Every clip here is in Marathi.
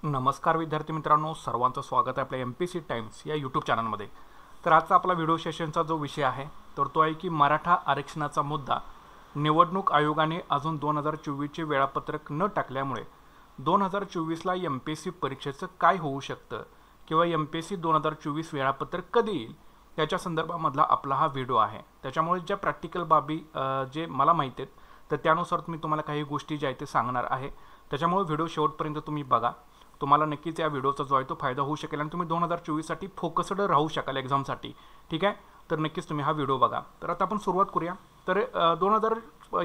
नमस्कार विद्यार्थी मित्रांनो, सर्वांचं स्वागत आहे आपल्या MPSC टाइम्स या यूट्यूब चॅनलमध्ये। तर आजचा आपला व्हिडिओ सेशनचा जो विषय आहे तर तो आहे की मराठा आरक्षणाचा मुद्दा निवडणूक आयोगाने अजून 2024 चे वेळापत्रक न टाकल्यामुळे 2024 ला MPSC परीक्षेचं काय होऊ शकतं किंवा MPSC 2024 वेळापत्रक कधी येईल याच्या संदर्भामधला आपला हा व्हिडिओ आहे। त्याच्यामुळे ज्या प्रॅक्टिकल बाबी जे मला माहिती आहेत तर त्यानुसार मी तुम्हाला काही गोष्टी ज्या आहेत ते सांगणार आहे। त्याच्यामुळे व्हिडिओ शेवटपर्यंत तुम्ही बघा, तुम्हाला नक्कीच या व्हिडिओचा जो आहे तो फायदा होऊ शकेल आणि तुम्ही 2024 साठी फोकस्ड राहू शकाल एक्झामसाठी। ठीक आहे, तर नक्कीच तुम्ही हा व्हिडिओ बघा। तर आता आपण सुरुवात करूया। तर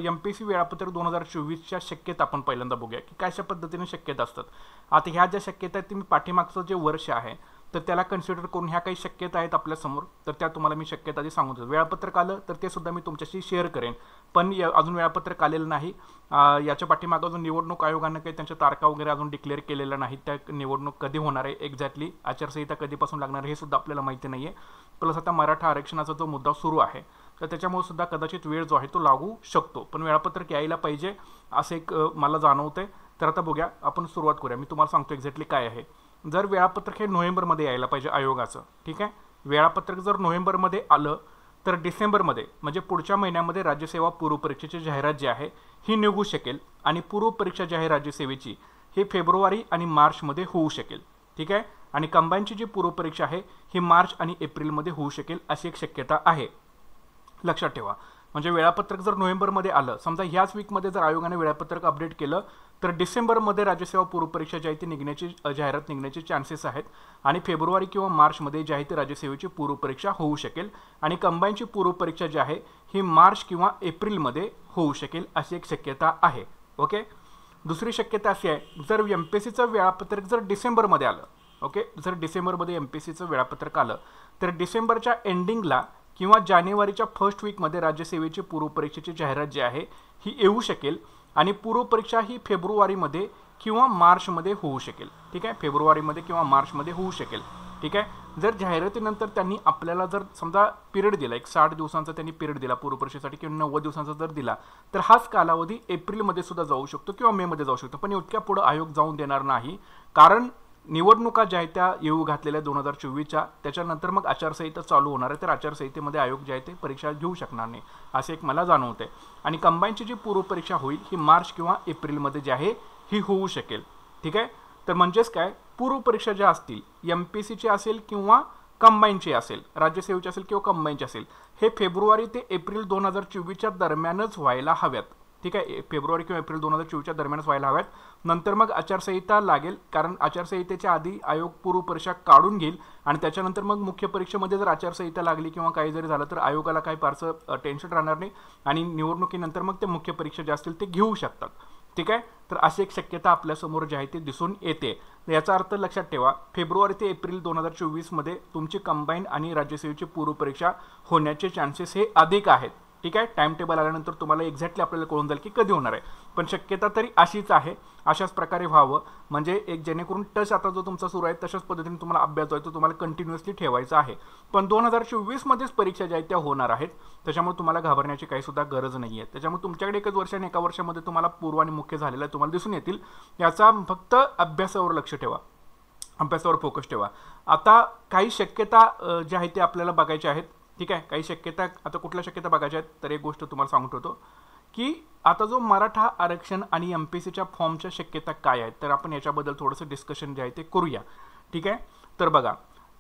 MPSC वेळापत्रक 2024 च्या शक्यता आपण पहिल्यांदा बघूया की कशा पद्धतीने शक्यता असतात। आता ह्या ज्या शक्यता आहेत ती मी पाठीमागचं जे वर्ष आहे तर त्याला कन्सिडर करून ह्या काही शक्यता आहेत आपल्या समोर, तर त्या तुम्हाला मी शक्यता आधी सांगतो। वेळापत्रक आलं तर ते सुद्धा मी तुमच्याशी शेअर करेन, पण अजून वेळापत्रक आलेलं नाही। याच्या पाठीमागे अजून निवडणूक आयोगाने काही त्यांच्या तारखा वगैरे अजून डिक्लेअर केलेल्या नाहीत। त्या निवडणूक कधी होणार आहे, एक्झॅक्टली आचारसंहिता कधीपासून लागणार आहे हे सुद्धा आपल्याला माहिती नाही आहे। प्लस आता मराठा आरक्षणाचा जो मुद्दा सुरू आहे तर त्याच्यामुळे सुद्धा कदाचित वेळ जो आहे तो लागू शकतो, पण वेळापत्रक यायला पाहिजे असं एक मला जाणवतंय। तर आता बघूया, आपण सुरुवात करूया। मी तुम्हाला सांगतो एक्झॅक्टली काय आहे। जर वेळापत्रक हे नोव्हेंबरमध्ये यायला पाहिजे आयोगाचं, ठीक आहे। वेळापत्रक जर नोव्हेंबरमध्ये आलं तर डिसेंबरमध्ये म्हणजे पुढच्या महिन्यामध्ये राज्यसेवा पूर्व परीक्षेची जाहिरात जी आहे ही निघू शकेल आणि पूर्व परीक्षा जी आहे राज्यसेवेची ही फेब्रुवारी आणि मार्चमध्ये होऊ शकेल, ठीक आहे। आणि कंबाईनची जी पूर्व परीक्षा आहे ही मार्च आणि एप्रिलमध्ये होऊ शकेल अशी एक शक्यता आहे, लक्षात ठेवा। म्हणजे वेळापत्रक जर नोव्हेंबरमध्ये आलं, समजा ह्याच वीकमध्ये जर आयोगाने वेळापत्रक अपडेट केलं तर डिसेंबरमध्ये राज्यसेवा पूर्व परीक्षा जी आहे ती निघण्याची जाहिरात निघण्याचे चान्सेस आहेत आणि फेब्रुवारी किंवा मार्चमध्ये जी आहे ती राज्यसेवेची पूर्व परीक्षा होऊ शकेल आणि कंबाईनची पूर्व परीक्षा जी आहे ही मार्च किंवा एप्रिलमध्ये होऊ शकेल अशी एक शक्यता आहे, ओके। दुसरी शक्यता अशी आहे, जर MPSCचं वेळापत्रक जर डिसेंबरमध्ये आलं, ओके, जर डिसेंबरमध्ये MPSCचं वेळापत्रक आलं तर डिसेंबरच्या एंडिंगला किंवा जानेवारीच्या फर्स्ट वीकमध्ये राज्यसेवेची पूर्व परीक्षेची जाहिरात जी आहे ही येऊ शकेल आणि पूर्व परीक्षा ही फेब्रुवारीमध्ये किंवा मार्चमध्ये होऊ शकेल, ठीक आहे। फेब्रुवारीमध्ये किंवा मार्चमध्ये होऊ शकेल, ठीक आहे। जर जाहिरातीनंतर त्यांनी आपल्याला जर समजा पिरियड दिला, एक 60 दिवसांचा त्यांनी पिरियड दिला पूर्व परीक्षेसाठी किंवा 90 दिवसांचा जर दिला तर हाच कालावधी एप्रिलमध्ये सुद्धा जाऊ शकतो किंवा मेमध्ये जाऊ शकतो, पण इतक्या पुढे आयोग जाऊन देणार नाही। कारण निवडणुका ज्या आहेत त्या येऊ घातलेल्या 2024च्या, त्याच्यानंतर मग आचारसंहिता चालू होणार आहे, तर आचारसंहितेमध्ये आयोग जे आहे ते परीक्षा घेऊ शकणार नाही असे एक मला जाणवते। आणि कंबाईनची जी पूर्व परीक्षा होईल ही मार्च किंवा एप्रिलमध्ये जी आहे ही होऊ शकेल, ठीक आहे। तर म्हणजेच काय, पूर्व परीक्षा ज्या असतील MPSCची असेल किंवा कंबाईनची असेल, राज्यसेवेची असेल किंवा कंबाईनची असेल, हे फेब्रुवारी ते एप्रिल 2024च्या दरम्यानच व्हायला हव्यात, ठीक आहे। फेब्रुवारी किंवा एप्रिल 2024च्या दरम्यानच व्हायला हव्यात। नंतर मग आचारसंहिता लागेल, कारण आचारसंहितेच्या आधी आयोग पूर्व परीक्षा काढून घेईल आणि त्याच्यानंतर मग मुख्य परीक्षेमध्ये जर आचारसंहिता लागली किंवा काही जरी झालं तर आयोगाला काही फारसं टेन्शन राहणार नाही आणि निवडणुकीनंतर मग ते मुख्य परीक्षा ज्या असतील ते घेऊ शकतात, ठीक आहे। तर अशी एक शक्यता आपल्यासमोर जी आहे ती दिसून येते। याचा अर्थ लक्षात ठेवा, फेब्रुवारी ते एप्रिल 2024 मध्ये तुमची कंबाईन आणि राज्यसेवेची पूर्व परीक्षा होण्याचे चान्सेस हे अधिक आहेत, ठीक आहे। टाइम टेबल आल्यानंतर तुम्हाला एक्झॅक्टली आपल्याला कळून जाईल की कधी होणार आहे, पण शक्यता तरी अशीच आहे, अशाच प्रकारे व्हावं म्हणजे एक जेणेकरून टच आता जो तुमचा सुरू आहे तशाच पद्धतीने तुम्हाला अभ्यास जो आहे तो तुम्हाला कंटिन्युअसली ठेवायचा आहे। पण 2024 मध्येच परीक्षा ज्या आहेत त्या होणार आहेत, त्याच्यामुळे तुम्हाला घाबरण्याची काही सुद्धा गरज नाही आहे। त्याच्यामुळे तुमच्याकडे एकच वर्ष आणि एका वर्षामध्ये तुम्हाला पूर्व आणि मुख्य झालेला तुम्हाला दिसून येतील। याचा फक्त अभ्यासावर लक्ष ठेवा, अभ्यासावर फोकस ठेवा। आता काही शक्यता ज्या आहेत ते आपल्याला बघायच्या आहेत, ठीक आहे। काही शक्यता, आता कुठल्या शक्यता बघायच्या आहेत तर एक गोष्ट तुम्हाला सांगतो होतो की आता जो मराठा आरक्षण आणि MPSCच्या फॉर्मच्या शक्यता काय आहेत तर आपण याच्याबद्दल थोडंसं डिस्कशन जे आहे ते करूया, ठीक आहे। तर बघा,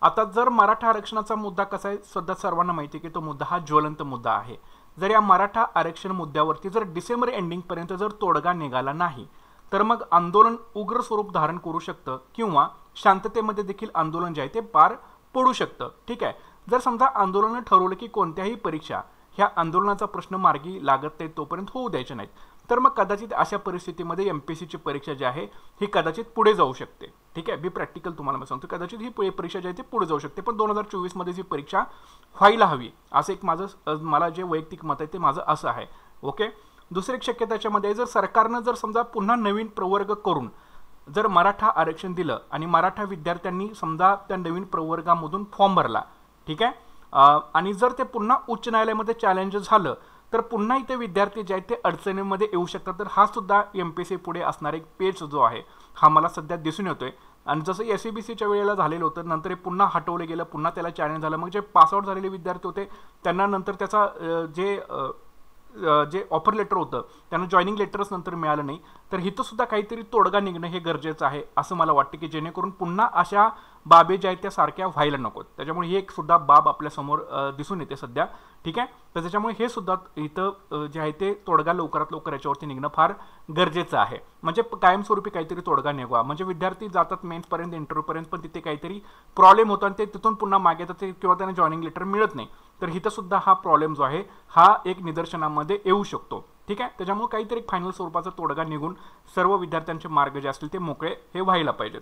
आता जर मराठा आरक्षणाचा मुद्दा कसा आहे, सध्या सर्वांना माहिती आहे की तो मुद्दा हा ज्वलंत मुद्दा आहे। जर या मराठा आरक्षण मुद्द्यावरती जर डिसेंबर एंडिंगपर्यंत जर तोडगा निघाला नाही तर मग आंदोलन उग्र स्वरूप धारण करू शकतं किंवा शांततेमध्ये देखील आंदोलन जे आहे ते पार पडू शकतं, ठीक आहे। जर समजा आंदोलनाने ठरवलं की कोणत्याही परीक्षा ह्या आंदोलनाचा प्रश्न मार्गी लागत नाही तोपर्यंत होऊ द्यायचे नाहीत, तर मग कदाचित अशा परिस्थितीमध्ये MPSCची परीक्षा जी आहे ही कदाचित पुढे जाऊ शकते, ठीक आहे। मी प्रॅक्टिकल तुम्हाला सांगतो, कदाचित ही परीक्षा जी आहे ती पुढे जाऊ शकते, पण 2024 मध्ये ही परीक्षा व्हायला हवी असं एक मला जे वैयक्तिक मत आहे ते माझं असं आहे, ओके। दुसरी एक शक्यता याच्यामध्ये जर सरकारनं जर समजा पुन्हा नवीन प्रवर्ग करून जर मराठा आरक्षण दिलं आणि मराठा विद्यार्थ्यांनी समजा त्या नवीन प्रवर्गामधून फॉर्म भरला, ठीक आहे, आणि जर ते पुन्हा उच्च न्यायालयामध्ये चॅलेंज झालं तर पुन्हा इथे विद्यार्थी जे आहेत ते अडचणीमध्ये येऊ शकतात। तर हा सुद्धा MPSC पुढे असणारा एक पेच जो आहे हा मला सध्या दिसून येतोय। आणि जसं SEBCच्या वेळेला झालेलं होतं, नंतर हे पुन्हा हटवलं गेलं, पुन्हा त्याला चॅलेंज झालं। मग जे पासआउट झालेले विद्यार्थी होते त्यांना नंतर त्याचा जे ऑफर लेटर होतं त्यांना जॉईनिंग लेटरच नंतर मिळालं नाही। तर इथं सुद्धा काहीतरी तोडगा निघणं हे गरजेचं आहे असं मला वाटतं, की जेणेकरून पुन्हा अशा बाबी ज्या आहेत त्या सारख्या व्हायला नकोत। त्याच्यामुळे ही एक सुद्धा बाब आपल्यासमोर दिसून येते सध्या, ठीक आहे। तर त्याच्यामुळे हे सुद्धा इथं जे आहे ते तोडगा लवकरात लवकर याच्यावरती निघणं फार गरजेचं आहे। म्हणजे कायमस्वरूपी काहीतरी तोडगा निघवा, म्हणजे विद्यार्थी जातात मेन्सपर्यंत, इंटरव्ह्यूपर्यंत, पण तिथे काहीतरी प्रॉब्लेम होतो आणि ते तिथून पुन्हा मागे येतात किंवा त्यांना जॉईनिंग लेटर मिळत नाही। तर इथं सुद्धा हा प्रॉब्लेम जो आहे हा एक निदर्शनामध्ये येऊ शकतो, ठीक आहे। त्याच्यामुळे काहीतरी फायनल स्वरूपाचा तोडगा निघून सर्व विद्यार्थ्यांचे मार्ग जे असतील ते मोकळे हे व्हायला पाहिजेत।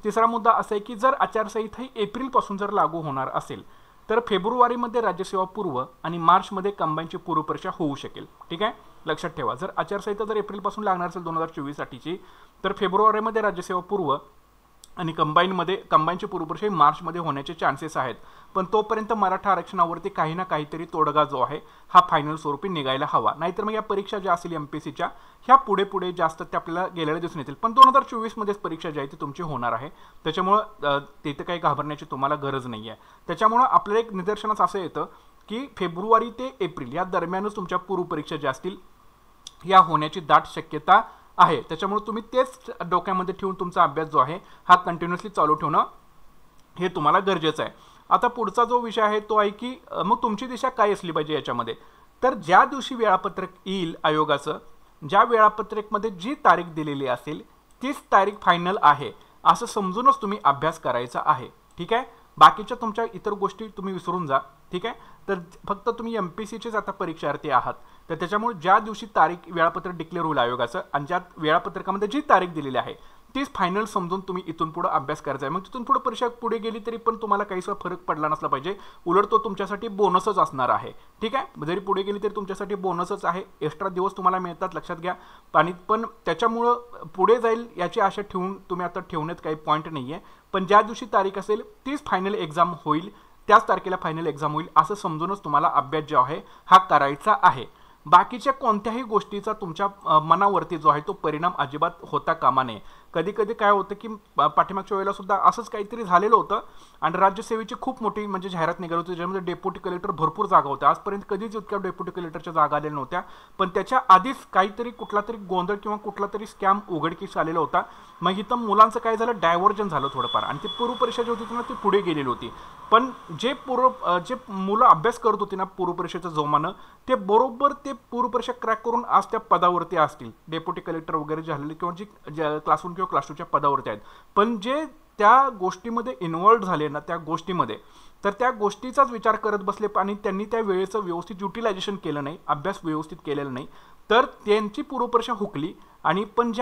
तिसरा मुद्दा असा आहे की जर आचारसंहिता ही एप्रिलपासून जर लागू होणार असेल तर फेब्रुवारीमध्ये राज्यसेवा पूर्व आणि मार्चमध्ये कंबाईनची पूर्वपरीक्षा होऊ शकेल, ठीक आहे। लक्षात ठेवा, जर आचारसंहिता जर एप्रिलपासून लागणार असेल 2024 साठीची, तर फेब्रुवारीमध्ये राज्यसेवा पूर्व आणि कंबाईनची पूर्वपरीक्षा मार्चमध्ये होण्याचे चान्सेस आहेत। पण तोपर्यंत मराठा आरक्षणावरती काही ना काहीतरी तोडगा जो आहे हा फायनल स्वरूपी निघायला हवा, नाहीतर मग या परीक्षा ज्या असतील MPSCच्या ह्या पुढे पुढे जास्त ते आपल्याला गेलेल्या दिसून येतील। पण 2024 मध्येच परीक्षा जी आहे ती तुमची होणार आहे, त्याच्यामुळं तिथे काही घाबरण्याची तुम्हाला गरज नाही आहे। त्याच्यामुळं आपल्याला एक निदर्शनास असं येतं की फेब्रुवारी ते एप्रिल या दरम्यानच तुमच्या पूर्वपरीक्षा ज्या असतील या होण्याची दाट शक्यता आहे। त्याच्यामुळे तुम्ही तेच डोक्यामध्ये ठेवून तुमचा अभ्यास जो आहे हा कंटिन्युअसली चालू ठेवणं हे तुम्हाला गरजेचं आहे। आता पुढचा जो विषय आहे तो आहे की मग तुमची दिशा काय असली पाहिजे याच्यामध्ये, तर ज्या दिवशी वेळापत्रक येईल आयोगाचं, ज्या वेळापत्रकमध्ये जी तारीख दिलेली असेल तीच तारीख फायनल आहे असं समजूनच तुम्ही अभ्यास करायचा आहे, ठीक आहे। बाकीच्या तुमच्या इतर गोष्टी तुम्ही विसरून जा, ठीक आहे। तर फक्त तुम्ही MPSCचेच आता परीक्षार्थी आहात, तर त्याच्यामुळे ज्या दिवशी तारीख वेळापत्रक डिक्लेअर होईल आयोगाचं आणि ज्या वेळापत्रकामध्ये जी तारीख दिलेली आहे तीच फायनल समजून तुम्ही इथून पुढे अभ्यास करायचा आहे। मग तिथून पुढे परीक्षा पुढे गेली तरी पण तुम्हाला काहीसा फरक पडला नसला पाहिजे, उलट तो तुमच्यासाठी बोनसच असणार आहे, ठीक आहे। जरी पुढे गेली तरी तुमच्यासाठी बोनसच आहे, एक्स्ट्रा दिवस तुम्हाला मिळतात, लक्षात घ्या। आणि पण त्याच्यामुळं पुढे जाईल याची आशा ठेवून तुम्ही आता ठेवण्यात काही पॉईंट नाही आहे। पण ज्या दिवशी तारीख असेल तीच फायनल एक्झाम होईल, त्याच तारखेला फायनल एक्झाम होईल असं समजूनच तुम्हाला अभ्यास जो आहे हा करायचा आहे। बाकीच्या कोणत्याही गोष्टीचा तुमच्या मनावरती जो आहे तो परिणाम अजिबात होता कामा नये। कधी कधी काय होतं की पाठीमागच्या वेळेला सुद्धा असंच काहीतरी झालेलं होतं आणि राज्यसेवेची खूप मोठी म्हणजे जाहिरात निघाली होती, ज्यामध्ये डेप्युटी कलेक्टर भरपूर जागा होत्या। आजपर्यंत कधीच इतक्या डेप्युटी कलेक्टरच्या जागा आलेल्या नव्हत्या, पण त्याच्या आधीच काहीतरी कुठला तरी गोंधळ किंवा कुठला तरी स्कॅम उघडकीस आलेला होता। मग इथं मुलांचं काय झालं, डायव्हर्जन झालं थोडंफार आणि ती पूर्वपरीक्षा जी होती ना ती पुढे गेलेली होती। पण जे मुलं अभ्यास करत होती ना पूर्वपरीक्षेचं जोमानं, ते बरोबर ते पूर्वपरीक्षा क्रॅक करून आज त्या पदावरती असतील, डेप्युटी कलेक्टर वगैरे झालेले किंवा जी क्लास 1 किंवा क्लास 2च्या पदावरती आहेत। पण जे त्या गोष्टीमध्ये इन्व्हॉल्व झाले ना त्या गोष्टीमध्ये, तर त्या गोष्टीचाच विचार करत बसले आणि त्यांनी त्या वेळेचं व्यवस्थित युटिलायझेशन केलं नाही, अभ्यास व्यवस्थित केलेला नाही, तर त्यांची पूर्वपरीक्षा हुकली। आणि पण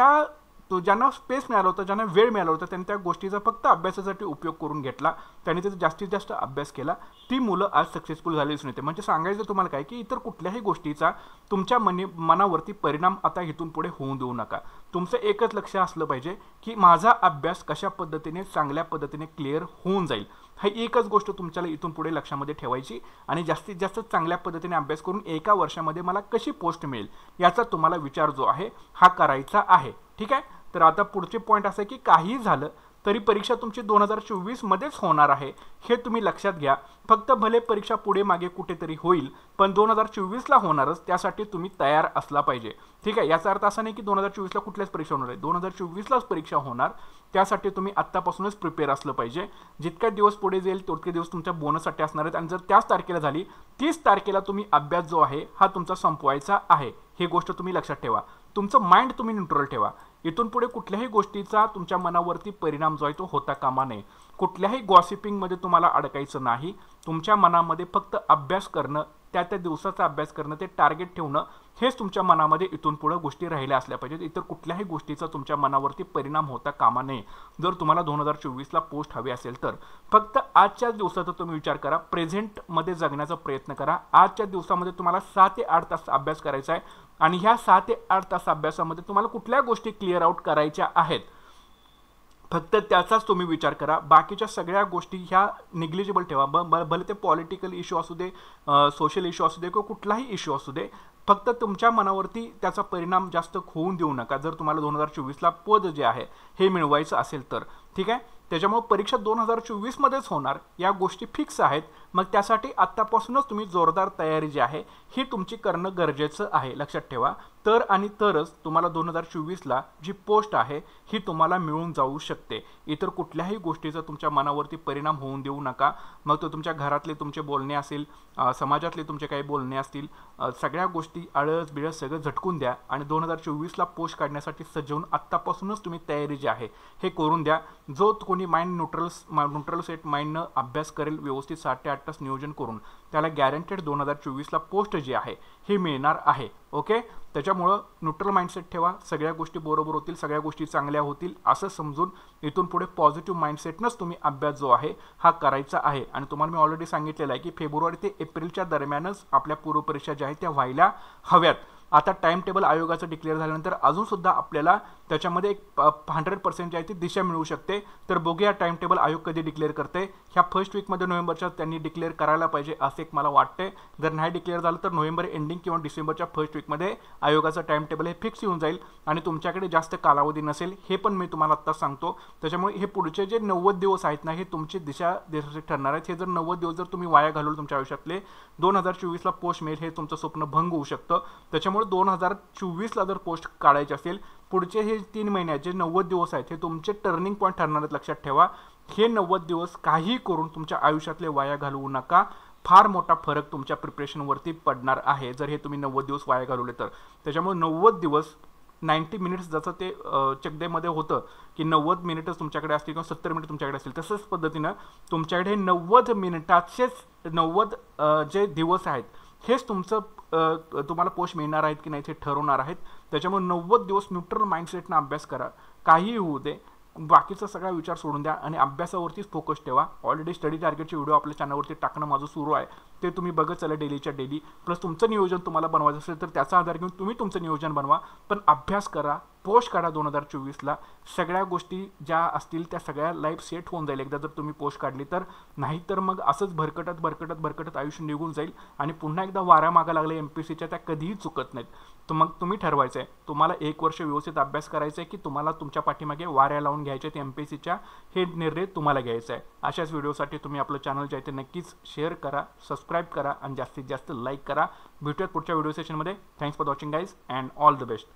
ज्यांना स्पेस मिळाला होता, ज्यांना वेळ मिळाला होता, त्यांनी त्या गोष्टीचा फक्त अभ्यासासाठी उपयोग करून घेतला, त्यांनी त्याचा जास्तीत जास्त अभ्यास केला, ती मुलं आज सक्सेसफुल झालेली दिसून येते। म्हणजे सांगायचं तुम्हाला काय की इतर कुठल्याही गोष्टीचा तुमच्या मनावरती परिणाम आता इथून पुढे होऊ देऊ नका। तुमचं एकच लक्ष असलं पाहिजे की माझा अभ्यास कशा पद्धतीने चांगल्या पद्धतीने क्लिअर होऊन जाईल, ही एकच गोष्ट तुमच्याला इथून पुढे लक्षामध्ये ठेवायची आणि जास्तीत जास्त चांगल्या पद्धतीने अभ्यास करून एका वर्षामध्ये मला कशी पोस्ट मिळेल याचा तुम्हाला विचार जो आहे हा करायचा आहे, ठीक आहे। तर आता पुढचे पॉईंट असं आहे की काही झालं तरी परीक्षा तुमची 2024 मध्येच होणार आहे हे तुम्ही लक्षात घ्या। फक्त भले परीक्षा पुढे मागे कुठेतरी होईल पण 2024ला होणारच, त्यासाठी तुम्ही तयार असला पाहिजे, ठीक आहे। याचा अर्थ असा नाही की 2024ला कुठल्याच परीक्षा होणार आहे, 2024लाच परीक्षा होणार, त्यासाठी तुम्ही आत्तापासूनच प्रिपेअर असलं पाहिजे। जितक्या दिवस पुढे जाईल तितके दिवस तुमच्या बोनससाठी असणार आहेत आणि जर त्याच तारखेला झाली 30 तारखेला तुम्ही अभ्यास जो आहे हा तुमचा संपवायचा आहे, ही गोष्ट तुम्ही लक्षात ठेवा। तुमचं माइंड तुम्ही न्यूट्रल ठेवा, इथून पुढे कुठल्याही गोष्टीचा तुमच्या मनावरती परिणाम जो आहे तो होता कामा नये। कुठल्याही गॉसिपिंगमध्ये तुम्हाला अडकायचं नाही, तुमच्या मनामध्ये फक्त अभ्यास करणं, त्या दिवसाचा अभ्यास करणं, ते टार्गेट ठेवणं, हेच तुमच्या मनामध्ये इथून पुढे गोष्टी राहिल्या असल्या पाहिजेत। इतर कुठल्याही गोष्टीचा तुमच्या मनावरती परिणाम होता कामा नये। जर तुम्हाला 2024ला पोस्ट हवी असेल तर फक्त आजच्या दिवसाचा तुम्ही विचार करा, प्रेझेंटमध्ये जगण्याचा प्रयत्न करा। आजच्या दिवसामध्ये तुम्हाला 6 ते 8 तास अभ्यास करायचा आहे आणि ह्या 6 ते 8 तास अभ्यासामध्ये तुम्हाला कुठल्या गोष्टी क्लिअर आउट करायच्या आहेत फक्त त्याचाच तुम्ही विचार करा. बाकीच्या सगळ्या गोष्टी ह्या निग्लिजिबल ठेवा. भले ते पॉलिटिकल इश्यू असू दे, सोशल इश्यू असू दे किंवा कुठलाही इश्यू असू दे, फक्त तुमच्या मनावरती त्याचा परिणाम जास्त होऊन देऊ नका. जर तुम्हाला 2024ला पद जे आहे हे मिळवायचं असेल तर ठीक आहे. त्याच्यामुळे परीक्षा 2024मध्येच होणार, या गोष्टी फिक्स आहेत. मग त्यासाठी आत्तापासूनच तुम्ही जोरदार तयारी जी आहे ही तुमची करणं गरजेचं आहे, लक्षात ठेवा. तर आणि तरच तुम्हाला 2024ला जी पोस्ट आहे ही तुम्हाला मिळून जाऊ शकते. इतर कुठल्याही गोष्टीचा तुमच्या मनावरती परिणाम होऊन देऊ नका. मग तो तुमच्या घरातले तुमचे बोलणे असेल, समाजातले तुमचे काही बोलणे असतील, सगळ्या गोष्टी आळस बिळस सगळं झटकून द्या आणि 2024ला पोस्ट काढण्यासाठी सज्जवून आत्तापासूनच तुम्ही तयारी जी आहे हे करून द्या. जो कोणी माइंड न्यूट्रल सेट माइंडनं अभ्यास करेल व्यवस्थित 7 ते 8 तास नियोजन करून, त्याला गॅरंटेड 2024ला पोस्ट जी आहे ही मिळणार आहे. ओके, त्याच्यामुळं न्यूट्रल माइंडसेट ठेवा. सगळ्या गोष्टी बरोबर होतील, सगळ्या गोष्टी चांगल्या होतील असं समजून इथून पुढे पॉझिटिव्ह माइंडसेटनंच तुम्ही अभ्यास जो आहे हा करायचा आहे. आणि तुम्हाला मी ऑलरेडी सांगितलेलं आहे की फेब्रुवारी ते एप्रिलच्या दरम्यानच आपल्या पूर्वपरीक्षा ज्या आहेत त्या व्हायला हव्यात. आता टाइम टेबल आयोगाचं डिक्लेअर झाल्यानंतर अजूनसुद्धा आपल्याला त्याच्यामध्ये एक 100% जी आहे ती दिशा मिळू शकते. तर बघूया टाइम टेबल आयोग कधी डिक्लेअर करते. ह्या फर्स्ट वीकमध्ये नोव्हेंबरच्या त्यांनी डिक्लेअर करायला पाहिजे असं एक मला वाटते. जर नाही डिक्लेअर झालं तर नोव्हेंबर एंडिंग किंवा डिसेंबरच्या फर्स्ट वीकमध्ये आयोगाचं टाइम टेबल हे फिक्स येऊन जाईल आणि तुमच्याकडे जास्त कालावधी नसेल, हे पण मी तुम्हाला आत्ता सांगतो. त्याच्यामुळे हे पुढचे जे 90 दिवस आहेत ना हे तुमची दिशा ठरणार आहेत. हे जर 90 दिवस जर तुम्ही वाया घालवले तुमच्या आयुष्यातले, 2024ला पोस्ट मिळेल हे तुमचं स्वप्न भंग होऊ शकतं. त्याच्यामुळे 2024ला जर पोस्ट काढायची असेल, पुढचे हे 3 महिने जे 90 दिवस आहेत हे तुमचे टर्निंग पॉईंट ठरणार आहेत, लक्षात ठेवा. हे 90 दिवस काही करून तुमच्या आयुष्यातले वाया घालवू नका. फार मोठा फरक तुमच्या प्रिपरेशनवरती पडणार आहे जर हे तुम्ही 90 दिवस वाया घालवले तर. त्याच्यामुळे 90 दिवस 90 मिनिट्स जसं ते चकदेमध्ये होतं की 90 मिनिटच तुमच्याकडे असतील किंवा 70 मिनिट तुमच्याकडे असतील, तसंच पद्धतीनं तुमच्याकडे 90 मिनिटाचेच 90 जे दिवस आहेत हेच तुमचं तुम्हाला पोस्ट मिळणार आहेत की नाही ते ठरवणार आहेत. त्याच्यामुळे 90 दिवस न्यूट्रल माइंडसेटनं अभ्यास करा. काहीही होऊ दे, बाकीचा सगळा विचार सोडून द्या आणि अभ्यासावरतीच फोकस ठेवा. ऑलरेडी स्टडी टार्गेटचे व्हिडिओ आपल्या चॅनलवरती टाकणं माझं सुरू आहे, ते तुम्ही बघत चला डेलीच्या डेली. प्लस तुमचं नियोजन तुम्हाला बनवायचं असेल तर त्याचा आधार घेऊन तुम्ही तुमचं नियोजन बनवा. पण अभ्यास करा, पोस्ट काढा 2024ला. सगळ्या गोष्टी ज्या असतील त्या सगळ्या लाईफ सेट होऊन जाईल एकदा जर तुम्ही पोस्ट काढली तर. नाहीतर मग असंच भरकटत आयुष्य निघून जाईल आणि पुन्हा एकदा वाऱ्या मागा लागल्या MPSCच्या त्या कधीही चुकत नाहीत. तर मग तुम्ही ठरवायचं आहे तुम्हाला 1 वर्ष व्यवस्थित अभ्यास करायचा आहे की तुम्हाला तुमच्या पाठीमागे वाऱ्या लावून घ्यायचे ते MPSCच्या, हे निर्णय तुम्हाला घ्यायचा आहे. अशाच व्हिडिओसाठी तुम्ही आपलं चॅनल जे आहे ते नक्कीच शेअर करा, सबस्क्राईब करा आणि जास्तीत जास्त लाईक करा. भेटूयात पुढच्या व्हिडिओ सेशनमध्ये. Thanks for watching guys and all the best.